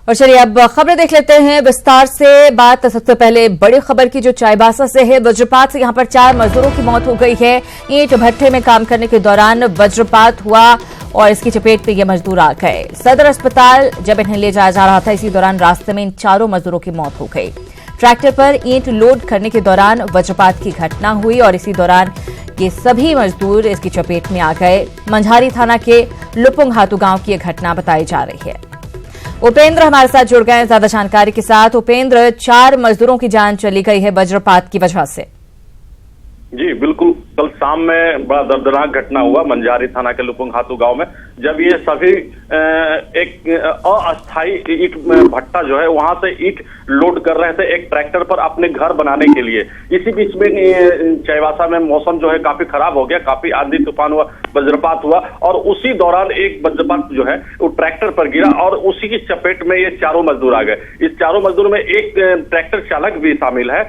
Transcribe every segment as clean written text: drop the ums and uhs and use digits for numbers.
और चलिए अब खबरें देख लेते हैं विस्तार से। बात सबसे पहले बड़ी खबर की जो चाईबासा से है। वज्रपात से यहां पर 4 मजदूरों की मौत हो गई है। ईंट भट्ठे में काम करने के दौरान वज्रपात हुआ और इसकी चपेट में ये मजदूर आ गए। सदर अस्पताल जब इन्हें ले जाया जा रहा था, इसी दौरान रास्ते में इन 4 मजदूरों की मौत हो गई। ट्रैक्टर पर ईंट लोड करने के दौरान वज्रपात की घटना हुई और इसी दौरान ये सभी मजदूर इसकी चपेट में आ गए। मंझारी थाना के लुपुंगहातू गांव की यह घटना बताई जा रही है। उपेंद्र हमारे साथ जुड़ गए ज्यादा जानकारी के साथ। उपेंद्र, 4 मजदूरों की जान चली गई है वज्रपात की वजह से। जी बिल्कुल, कल शाम में बड़ा दर्दनाक घटना हुआ मंझारी थाना के लुपुंगहातू गांव में, जब ये सभी एक अस्थायी ईंट भट्टा जो है वहां से ईंट लोड कर रहे थे एक ट्रैक्टर पर अपने घर बनाने के लिए। इसी बीच में चाईबासा में मौसम जो है काफी खराब हो गया, काफी आंधी तूफान हुआ, वज्रपात हुआ और उसी दौरान एक वज्रपात जो है वो ट्रैक्टर पर गिरा और उसी की चपेट में ये 4 मजदूर आ गए। इस 4 मजदूर में एक ट्रैक्टर चालक भी शामिल है।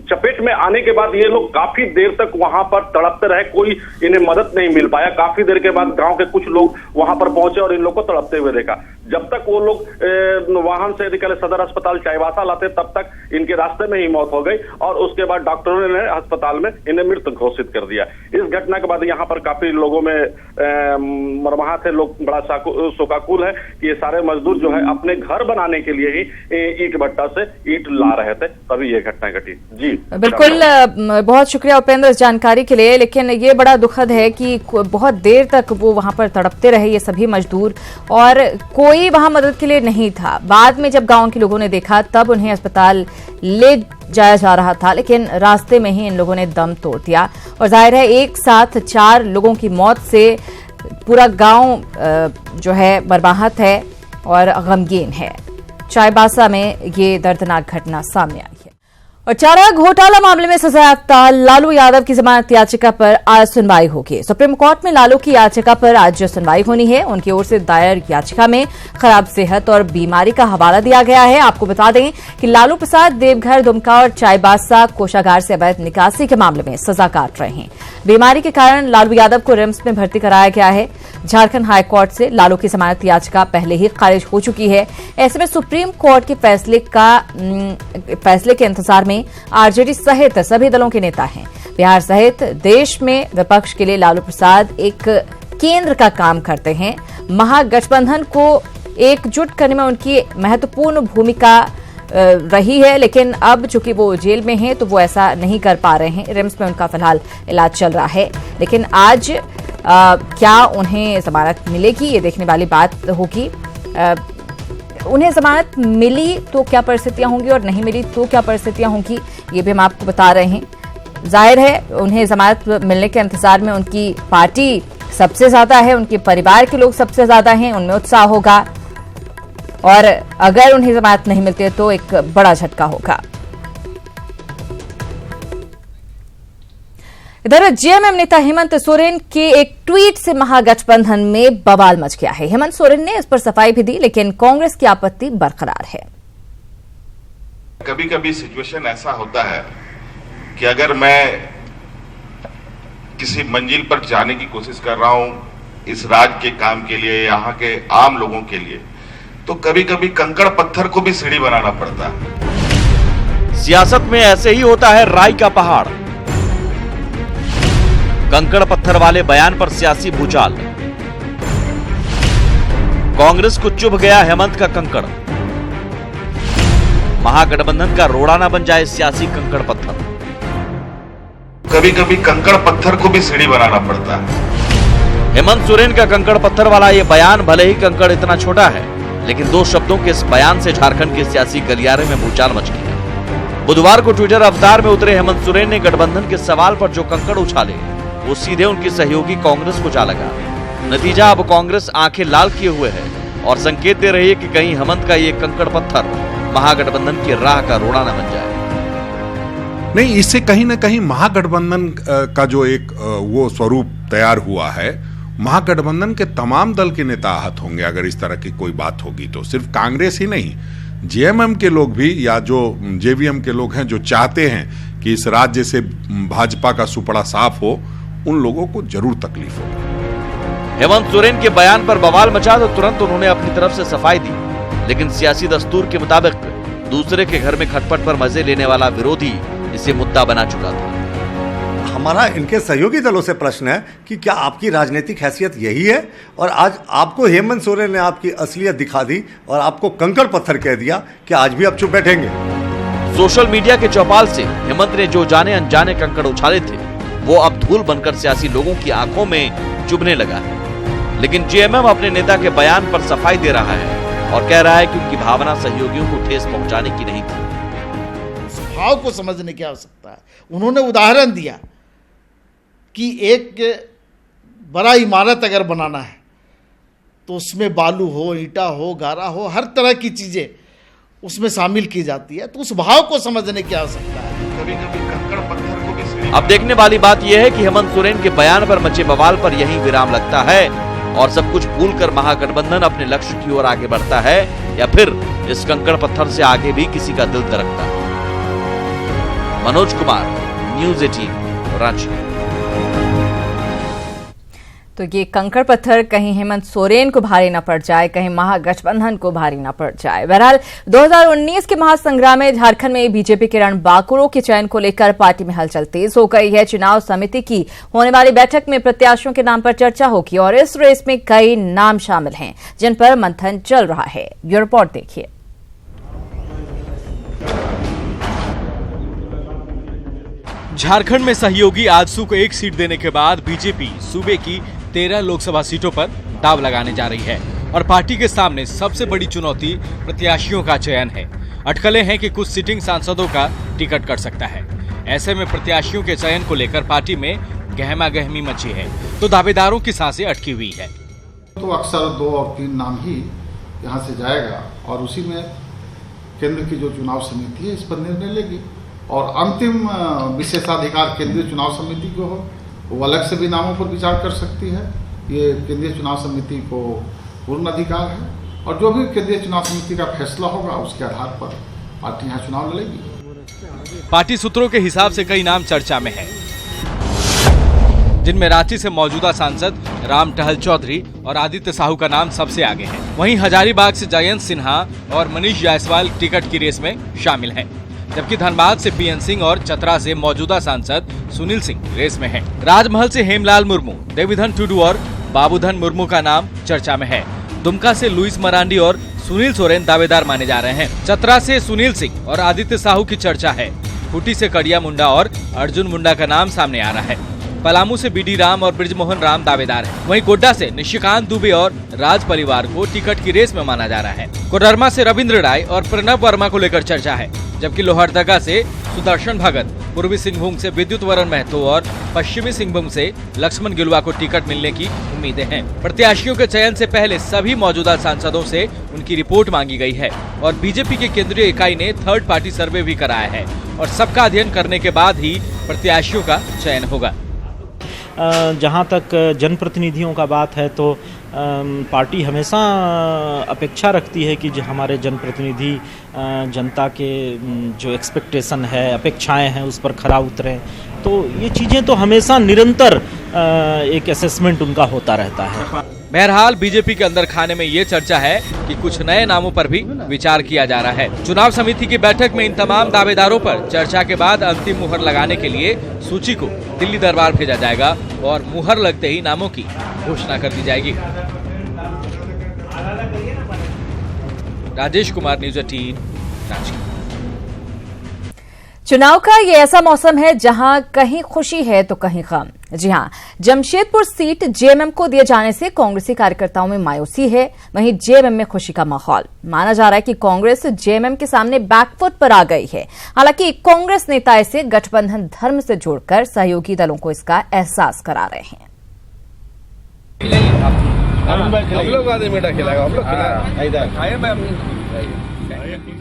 चपेट में आने के बाद ये लोग काफी देर तक वहां पर तड़पते रहे, कोई इन्हें मदद नहीं मिल पाया। काफी देर के बाद गांव के कुछ लोग वहां पर पहुंचे और इन लोग को तड़पते हुए देखा। जब तक वो लोग वाहन से निकले सदर अस्पताल चाईबासा लाते, तब तक इनके रास्ते में ही मौत हो गई और उसके बाद डॉक्टरों ने अस्पताल में इन्हें मृत घोषित कर दिया। इस घटना के बाद यहाँ पर काफी लोगों में मरमाहत है, लोग बड़ा शोकाकुल है कि ये सारे मजदूर जो है अपने घर बनाने के लिए ही ईंट भट्टा से ईंट ला रहे थे, तभी ये घटना घटी। जी बिल्कुल, बहुत शुक्रिया उपेंद्र इस जानकारी के लिए। लेकिन ये बड़ा दुखद है कि बहुत देर तक वो वहां पर तड़पते रहे ये सभी मजदूर और कोई वहां मदद के लिए नहीं था। बाद में जब गांव के लोगों ने देखा तब उन्हें अस्पताल ले जाया जा रहा था, लेकिन रास्ते में ही इन लोगों ने दम तोड़ दिया और जाहिर है एक साथ 4 लोगों की मौत से पूरा गांव जो है बर्बाहत है और गमगीन है। चाईबासा में ये दर्दनाक घटना सामने आई है। और चारा घोटाला मामले में सजायाफ्ता लालू यादव की जमानत याचिका पर आज सुनवाई होगी। सुप्रीम कोर्ट में लालू की याचिका पर आज सुनवाई होनी है। उनकी ओर से दायर याचिका में खराब सेहत और बीमारी का हवाला दिया गया है। आपको बता दें कि लालू प्रसाद देवघर, दुमका और चाईबासा कोषागार से अवैध निकासी के मामले में सजा काट रहे हैं। बीमारी के कारण लालू यादव को रिम्स में भर्ती कराया गया है। झारखंड हाईकोर्ट से लालू की जमानत याचिका पहले ही खारिज हो चुकी है। ऐसे में सुप्रीम कोर्ट के फैसले के इंतजार में आरजेडी सहित सभी दलों के नेता हैं। बिहार सहित देश में विपक्ष के लिए लालू प्रसाद एक केंद्र का काम करते हैं। महागठबंधन को एकजुट करने में उनकी महत्वपूर्ण भूमिका रही है, लेकिन अब चूंकि वो जेल में हैं तो वो ऐसा नहीं कर पा रहे हैं। रिम्स में उनका फिलहाल इलाज चल रहा है, लेकिन आज क्या उन्हें जमानत मिलेगी ये देखने वाली बात होगी। उन्हें जमानत मिली तो क्या परिस्थितियां होंगी और नहीं मिली तो क्या परिस्थितियां होंगी, ये भी हम आपको बता रहे हैं। जाहिर है उन्हें जमानत मिलने के इंतजार में उनकी पार्टी सबसे ज्यादा है, उनके परिवार के लोग सबसे ज्यादा हैं, उनमें उत्साह होगा और अगर उन्हें जमानत नहीं मिलती तो एक बड़ा झटका होगा। इधर जेएमएम नेता हेमंत सोरेन के एक ट्वीट से महागठबंधन में बवाल मच गया है। हेमंत सोरेन ने इस पर सफाई भी दी, लेकिन कांग्रेस की आपत्ति बरकरार है। कभी कभी सिचुएशन ऐसा होता है कि अगर मैं किसी मंजिल पर जाने की कोशिश कर रहा हूं इस राज्य के काम के लिए, यहाँ के आम लोगों के लिए, तो कभी कभी कंकड़ पत्थर को भी सीढ़ी बनाना पड़ता है। सियासत में ऐसे ही होता है राई का पहाड़। कंकड़ पत्थर वाले बयान पर सियासी भूचाल। कांग्रेस को चुभ गया हेमंत का कंकड़। महागठबंधन का रोड़ा ना बन जाए सियासी कंकड़ पत्थर। कभी कभी कंकड़ पत्थर को भी सीढ़ी बनाना पड़ता है। हेमंत सोरेन का कंकड़ पत्थर वाला ये बयान भले ही कंकड़ इतना छोटा है, लेकिन 2 शब्दों के इस बयान से झारखंड के सियासी गलियारे में भूचाल मच गया। बुधवार को ट्विटर अवतार में उतरे हेमंत सोरेन ने गठबंधन के सवाल पर जो कंकड़ उछाले वो सीधे उनकी सहयोगी कांग्रेस को जा लगा। नतीजा अब कांग्रेस आंखें लाल किए हुए है और संकेत दे रही है कि कहीं हेमंत का ये कंकड़ पत्थर महागठबंधन की राह का रोड़ा न बन जाए। नहीं, इससे कहीं ना कहीं महागठबंधन का जो एक वो स्वरूप तैयार हुआ है, महागठबंधन के तमाम दल के नेता आहत होंगे अगर इस तरह की कोई बात होगी तो। सिर्फ कांग्रेस ही नहीं, जेएमएम के लोग भी या जो जेवीएम के लोग हैं जो चाहते हैं कि इस राज्य से भाजपा का सुपड़ा साफ हो, उन लोगों को जरूर तकलीफ होगी। हेमंत सोरेन के बयान पर बवाल मचा तो तुरंत उन्होंने अपनी तरफ से सफाई दी। लेकिन सियासी दस्तूर के मुताबिक दूसरे के घर में खटपट पर मजे लेने वाला विरोधी इसे मुद्दा बना चुका था। हमारा इनके सहयोगी दलों से प्रश्न है कि क्या आपकी राजनीतिक हैसियत यही है और आज आपको हेमंत सोरेन ने आपकी असलियत दिखा दी और आपको कंकड़ पत्थर कह दिया कि आज भी आप चुप बैठेंगे? सोशल मीडिया के चौपाल से हेमंत ने जो जाने अनजाने कंकड़ उछाले थे वो अब धूल बनकर सियासी लोगों की आंखों में चुभने लगा है। लेकिन जेएमएम अपने नेता के बयान पर सफाई दे रहा है और कह रहा है कि उनकी भावना सहयोगियों को ठेस पहुंचाने की नहीं थी। स्वभाव को समझने की आवश्यकता है। उन्होंने उदाहरण दिया कि एक बड़ा इमारत अगर बनाना है तो उसमें बालू हो, ईंटा हो, गारा हो, हर तरह की चीजें उसमें शामिल की जाती है, तो उस भाव को समझने की आवश्यकता है। कभी-कभी कंकड़ पत्थर को भी सीढ़ी। अब देखने वाली बात यह है कि हेमंत सोरेन के बयान पर मचे बवाल पर यही विराम लगता है और सब कुछ भूलकर महागठबंधन अपने लक्ष्य की ओर आगे बढ़ता है या फिर इस कंकड़ पत्थर से आगे भी किसी का दिल दरकता है। मनोज कुमार, न्यूज़ 18, रांची। तो ये कंकड़ पत्थर कहीं हेमंत सोरेन को भारी न पड़ जाए, कहीं महागठबंधन को भारी न पड़ जाए। बहरहाल 2019 के महासंग्राम में झारखंड में बीजेपी के रणबांकुरों के चयन को लेकर पार्टी में हलचल तेज हो गई है। चुनाव समिति की होने वाली बैठक में प्रत्याशियों के नाम पर चर्चा होगी और इस रेस में कई नाम शामिल हैं जिन पर मंथन चल रहा है। ये रिपोर्ट देखिए। झारखंड में सहयोगी आजसू को एक सीट देने के बाद बीजेपी सूबे की 13 लोकसभा सीटों पर दांव लगाने जा रही है और पार्टी के सामने सबसे बड़ी चुनौती प्रत्याशियों का चयन है। अटकलें हैं कि कुछ सिटिंग सांसदों का टिकट कट सकता है। ऐसे में प्रत्याशियों के चयन को लेकर पार्टी में गहमा-गहमी मची है तो दावेदारों की सांसें अटकी हुई है। तो अक्सर 2 और 3 नाम ही यहाँ से जाएगा और उसी में केंद्र की जो चुनाव समिति है इस पर निर्णय लेगी और अंतिम विशेषाधिकार केंद्रीय चुनाव समिति को हो, वो अलग से भी नामों पर विचार कर सकती है। ये केंद्रीय चुनाव समिति को पूर्ण अधिकार है और जो भी केंद्रीय चुनाव समिति का फैसला होगा उसके आधार पर पार्टी यहाँ चुनाव लड़ेगी। पार्टी सूत्रों के हिसाब से कई नाम चर्चा में है जिनमें रांची से मौजूदा सांसद राम टहल चौधरी और आदित्य साहू का नाम सबसे आगे है। वहीं हजारीबाग से जयंत सिन्हा और मनीष जायसवाल टिकट की रेस में शामिल हैं। जबकि धनबाद से पीएन सिंह और चतरा से मौजूदा सांसद सुनील सिंह रेस में हैं। राजमहल से हेमलाल मुर्मू, देवीधन टुडू और बाबूधन मुर्मू का नाम चर्चा में है। दुमका से लुइस मरांडी और सुनील सोरेन दावेदार माने जा रहे हैं। चतरा से सुनील सिंह और आदित्य साहू की चर्चा है। खूंटी से कड़िया मुंडा और अर्जुन मुंडा का नाम सामने आ रहा है। पलामू से बीडी राम और ब्रिजमोहन राम दावेदार हैं। वहीं गोड्डा से निशिकांत दुबे और राज परिवार को टिकट की रेस में माना जा रहा है। कोडरमा से रविंद्र राय और प्रणब वर्मा को लेकर चर्चा है। जबकि लोहरदगा से सुदर्शन भगत, पूर्वी सिंहभूम से विद्युत वरण महतो और पश्चिमी सिंहभूम से लक्ष्मण गिलुआ को टिकट मिलने की उम्मीदें हैं। प्रत्याशियों के चयन से पहले सभी मौजूदा सांसदों से उनकी रिपोर्ट मांगी गई है और बीजेपी के केंद्रीय इकाई ने थर्ड पार्टी सर्वे भी कराया है और सबका अध्ययन करने के बाद ही प्रत्याशियों का चयन होगा। जहाँ तक जनप्रतिनिधियों का बात है तो पार्टी हमेशा अपेक्षा रखती है कि जो हमारे जनप्रतिनिधि जनता के जो एक्सपेक्टेशन है, अपेक्षाएं हैं, उस पर खरा उतरें। तो ये चीज़ें तो हमेशा निरंतर एक असेसमेंट उनका होता रहता है। बहरहाल बीजेपी के अंदर खाने में ये चर्चा है कि कुछ नए नामों पर भी विचार किया जा रहा है। चुनाव समिति की बैठक में इन तमाम दावेदारों पर चर्चा के बाद अंतिम मुहर लगाने के लिए सूची को दिल्ली दरबार भेजा जाएगा और मुहर लगते ही नामों की घोषणा कर दी जाएगी। राजेश कुमार, न्यूज़ 18, रांची। चुनाव का ये ऐसा मौसम है जहां कहीं खुशी है तो कहीं गम। जी हां, जमशेदपुर सीट जेएमएम को दिए जाने से कांग्रेसी कार्यकर्ताओं में मायूसी है, वहीं जेएमएम में खुशी का माहौल। माना जा रहा है कि कांग्रेस जेएमएम के सामने बैकफुट पर आ गई है। हालांकि कांग्रेस नेता इसे गठबंधन धर्म से जोड़कर सहयोगी दलों को इसका एहसास करा रहे हैं।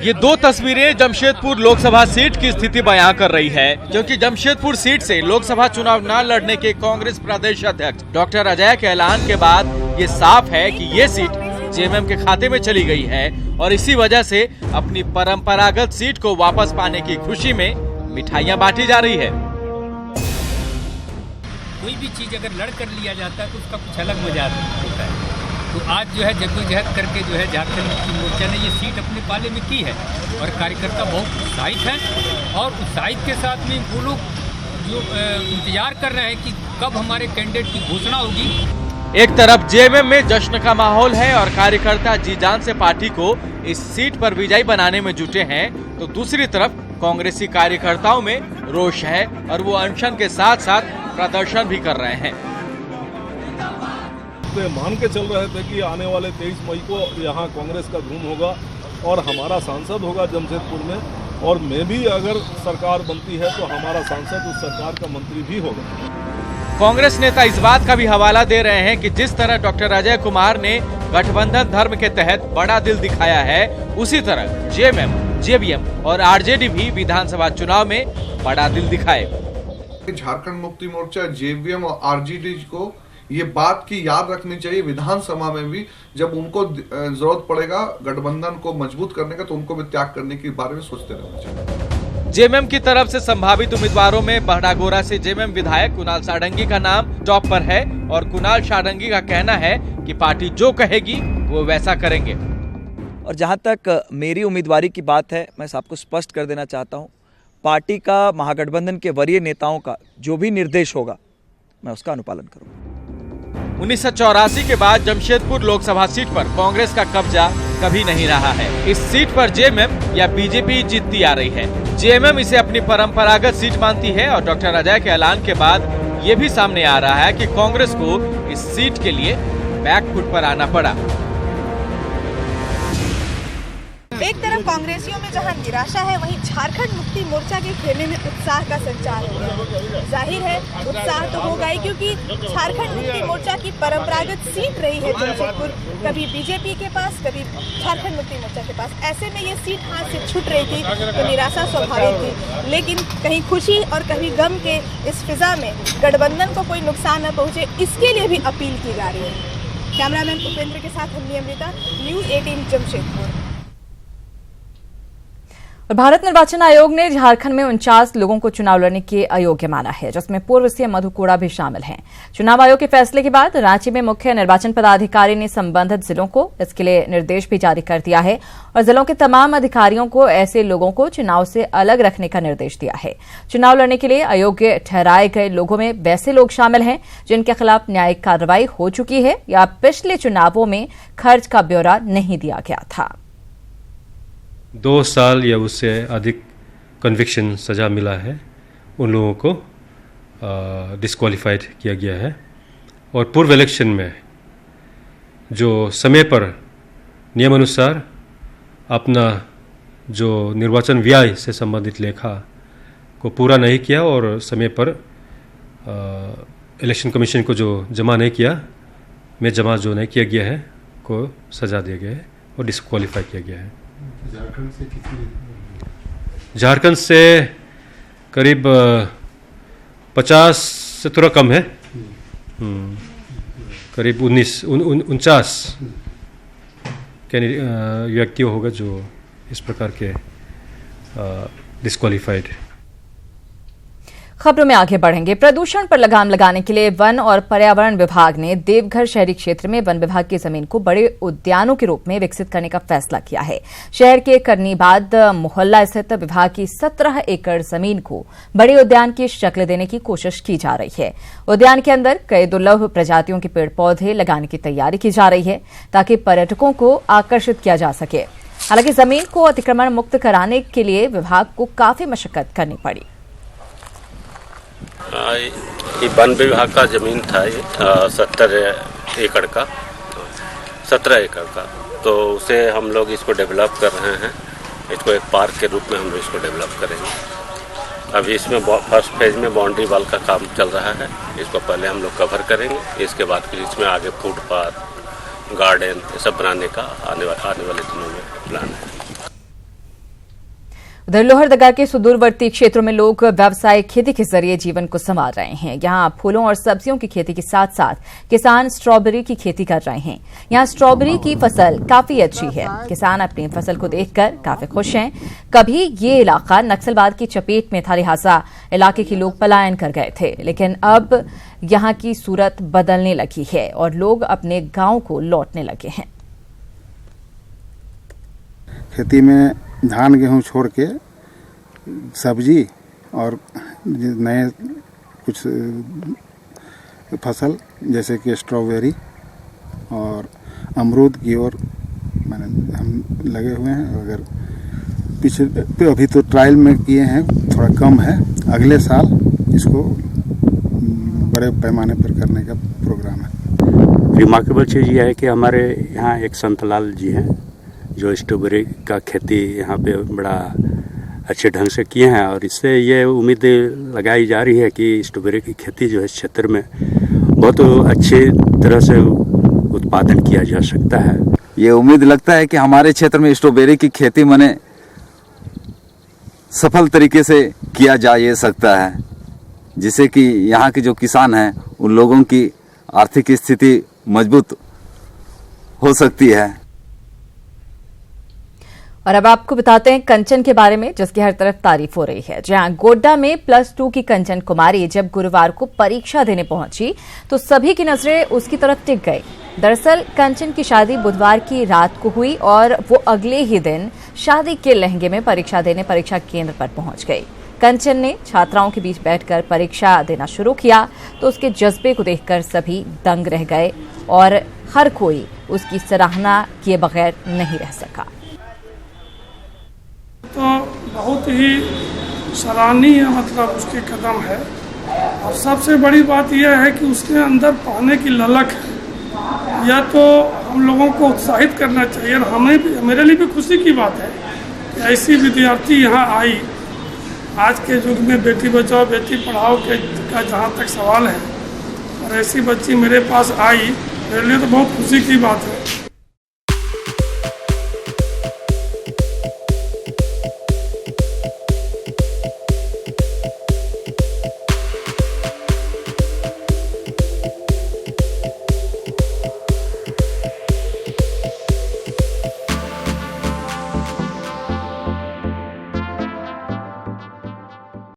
ये 2 तस्वीरें जमशेदपुर लोकसभा सीट की स्थिति बयां कर रही है, क्योंकि जमशेदपुर सीट से लोकसभा चुनाव न लड़ने के कांग्रेस प्रदेश अध्यक्ष डॉक्टर अजय के ऐलान के बाद ये साफ है कि ये सीट जेएमएम के खाते में चली गई है और इसी वजह से अपनी परंपरागत सीट को वापस पाने की खुशी में मिठाइयां बांटी जा रही है। कोई भी चीज अगर लड़ कर लिया जाता है तो उसका कुछ अलग मजा होता है। तो आज जो है जद्दोजहद करके जो है झारखंड मुक्ति मोर्चा ने ये सीट अपने पाले में की है और कार्यकर्ता बहुत उत्साहित हैं और उत्साहित के साथ में वो लोग जो इंतजार कर रहे हैं कि कब हमारे कैंडिडेट की घोषणा होगी। एक तरफ जेएमएम में जश्न का माहौल है और कार्यकर्ता जी जान से पार्टी को इस सीट पर विजयी बनाने में जुटे हैं, तो दूसरी तरफ कांग्रेसी कार्यकर्ताओं में रोष है और वो अनशन के साथ साथ प्रदर्शन भी कर रहे हैं। मान के चल रहे थे कि आने वाले 23 मई को यहाँ कांग्रेस का धूम होगा और हमारा सांसद होगा जमशेदपुर में, और मैं भी अगर सरकार बनती है तो हमारा सांसद उस सरकार का मंत्री भी होगा। कांग्रेस नेता इस बात का भी हवाला दे रहे हैं कि जिस तरह डॉक्टर अजय कुमार ने गठबंधन धर्म के तहत बड़ा दिल दिखाया है, उसी तरह जेएमएम, जेवीएम और आरजेडी भी विधानसभा चुनाव में बड़ा दिल दिखाए। झारखंड मुक्ति मोर्चा, जेवीएम और आरजेडी को ये बात की याद रखनी चाहिए विधानसभा में भी, जब उनको जरूरत पड़ेगा गठबंधन को मजबूत करने का तो उनको भी त्याग करने के बारे में सोचते रहना चाहिए। जेएमएम की तरफ से संभावित उम्मीदवारों में बहड़ागोरा से जेएमएम विधायक कुणाल सारंगी का नाम टॉप पर है और कुणाल सारंगी का कहना है कि पार्टी जो कहेगी वो वैसा करेंगे। और जहां तक मेरी उम्मीदवारी की बात है, मैं सबको स्पष्ट कर देना चाहता हूं, पार्टी का, महागठबंधन के वरीय नेताओं का जो भी निर्देश होगा मैं उसका अनुपालन करूंगा। 1984 के बाद जमशेदपुर लोकसभा सीट पर कांग्रेस का कब्जा कभी नहीं रहा है। इस सीट पर जेएमएम या बीजेपी जीतती आ रही है। जेएमएम इसे अपनी परंपरागत सीट मानती है और डॉक्टर अजय के ऐलान के बाद ये भी सामने आ रहा है कि कांग्रेस को इस सीट के लिए बैकफुट पर आना पड़ा। एक तरफ कांग्रेसियों में जहां निराशा है, वहीं झारखंड मुक्ति मोर्चा के खेमे में उत्साह का संचार हो गया। जाहिर है उत्साह तो होगा ही, क्योंकि झारखंड मुक्ति मोर्चा की परंपरागत सीट रही है जमशेदपुर, कभी बीजेपी के पास, कभी झारखंड मुक्ति मोर्चा के पास। ऐसे में ये सीट हाथ से छूट रही थी तो निराशा स्वाभाविक थी, लेकिन कहीं खुशी और कहीं गम के इस फिजा में गठबंधन को कोई नुकसान न पहुँचे, इसके लिए भी अपील की जा रही है। कैमरामैन उपेंद्र के साथ हम अमृता, न्यूज़ 18 जमशेदपुर। भारत निर्वाचन आयोग ने झारखंड में 49 लोगों को चुनाव लड़ने के अयोग्य माना है, जिसमें पूर्व सीएम मधु कोड़ा भी शामिल हैं। चुनाव आयोग के फैसले के बाद रांची में मुख्य निर्वाचन पदाधिकारी ने संबंधित जिलों को इसके लिए निर्देश भी जारी कर दिया है और जिलों के तमाम अधिकारियों को ऐसे लोगों को चुनाव से अलग रखने का निर्देश दिया है। चुनाव लड़ने के लिए अयोग्य ठहराए गए लोगों में वैसे लोग शामिल हैं जिनके खिलाफ न्यायिक कार्रवाई हो चुकी है या पिछले चुनावों में खर्च का ब्यौरा नहीं दिया गया था। 2 साल या उससे अधिक कन्विक्शन सज़ा मिला है, उन लोगों को डिस्क्वालीफाइड किया गया है। और पूर्व इलेक्शन में जो समय पर नियमानुसार अपना जो निर्वाचन व्यय से संबंधित लेखा को पूरा नहीं किया और समय पर इलेक्शन कमीशन को जो जमा नहीं किया, में जमा जो नहीं किया गया है को सज़ा दिया गया है और डिस्क्वालीफाई किया गया है। झारखंड से करीब 50 से थोड़ा कम है, करीब 49 व्यक्ति होगा जो इस प्रकार के डिस्क्वालीफाइड। खबरों में आगे बढ़ेंगे। प्रदूषण पर लगाम लगाने के लिए वन और पर्यावरण विभाग ने देवघर शहरी क्षेत्र में वन विभाग की जमीन को बड़े उद्यानों के रूप में विकसित करने का फैसला किया है। शहर के करनीबाद मोहल्ला स्थित विभाग की 17 एकड़ जमीन को बड़े उद्यान की शक्ल देने की कोशिश की जा रही है। उद्यान के अंदर कई दुर्लभ प्रजातियों के पेड़ पौधे लगाने की तैयारी की जा रही है ताकि पर्यटकों को आकर्षित किया जा सके। हालांकि जमीन को अतिक्रमण मुक्त कराने के लिए विभाग को काफी मशक्कत करनी पड़ी। ये वन विभाग का जमीन था, 17 एकड़ का, तो उसे हम लोग इसको डेवलप कर रहे हैं। इसको एक पार्क के रूप में हम लोग इसको डेवलप करेंगे। अभी इसमें फर्स्ट फेज में बाउंड्री वाल का काम चल रहा है, इसको पहले हम लोग कवर करेंगे। इसके बाद फिर इसमें आगे फुटपाथ, गार्डन ये सब बनाने का आने वाले दिनों में प्लान है। उधर लोहरदगा के सुदूरवर्ती क्षेत्रों में लोग व्यावसायिक खेती के जरिए जीवन को संवार रहे हैं। यहाँ फूलों और सब्जियों की खेती के साथ साथ किसान स्ट्रॉबेरी की खेती कर रहे हैं। यहाँ स्ट्रॉबेरी की फसल काफी अच्छी है। किसान अपनी फसल को देखकर काफी खुश हैं। कभी ये इलाका नक्सलवाद की चपेट में था, लिहाजा इलाके के लोग पलायन कर गए थे, लेकिन अब यहाँ की सूरत बदलने लगी है और लोग अपने गांव को लौटने लगे हैं। खेती में धान गेहूं छोड़ के सब्जी और नए कुछ फसल जैसे कि स्ट्रॉबेरी और अमरूद की ओर हम लगे हुए हैं। अगर पिछले अभी तो ट्रायल में किए हैं, थोड़ा कम है, अगले साल इसको बड़े पैमाने पर करने का प्रोग्राम है। रिमार्केबल चीज़ ये है कि हमारे यहाँ एक संतलाल जी हैं जो स्ट्रॉबेरी का खेती यहाँ पे बड़ा अच्छे ढंग से किए हैं और इससे ये उम्मीद लगाई जा रही है कि स्ट्रॉबेरी की खेती जो है इस क्षेत्र में बहुत अच्छी तरह से उत्पादन किया जा सकता है। ये उम्मीद लगता है कि हमारे क्षेत्र में स्ट्रॉबेरी की खेती माने सफल तरीके से किया जा ये सकता है, जिससे कि यहाँ के जो किसान हैं उन लोगों की आर्थिक स्थिति मजबूत हो सकती है। और अब आपको बताते हैं कंचन के बारे में, जिसकी हर तरफ तारीफ हो रही है। जहां गोड्डा में +2 की कंचन कुमारी जब गुरुवार को परीक्षा देने पहुंची तो सभी की नजरें उसकी तरफ टिक गई। दरअसल कंचन की शादी बुधवार की रात को हुई और वो अगले ही दिन शादी के लहंगे में परीक्षा देने परीक्षा केंद्र पर पहुंच गई। कंचन ने छात्राओं के बीच बैठकर परीक्षा देना शुरू किया तो उसके जज्बे को देखकर सभी दंग रह गए और हर कोई उसकी सराहना किए बगैर नहीं रह सका। तो बहुत ही सराहनीय मतलब उसके कदम है और सबसे बड़ी बात यह है कि उसके अंदर पढ़ने की ललक है। यह तो हम लोगों को उत्साहित करना चाहिए और हमें भी, मेरे लिए भी खुशी की बात है कि ऐसी विद्यार्थी यहाँ आई। आज के युग में बेटी बचाओ बेटी पढ़ाओ का जहाँ तक सवाल है और ऐसी बच्ची मेरे पास आई, मेरे लिए तो बहुत खुशी की बात है।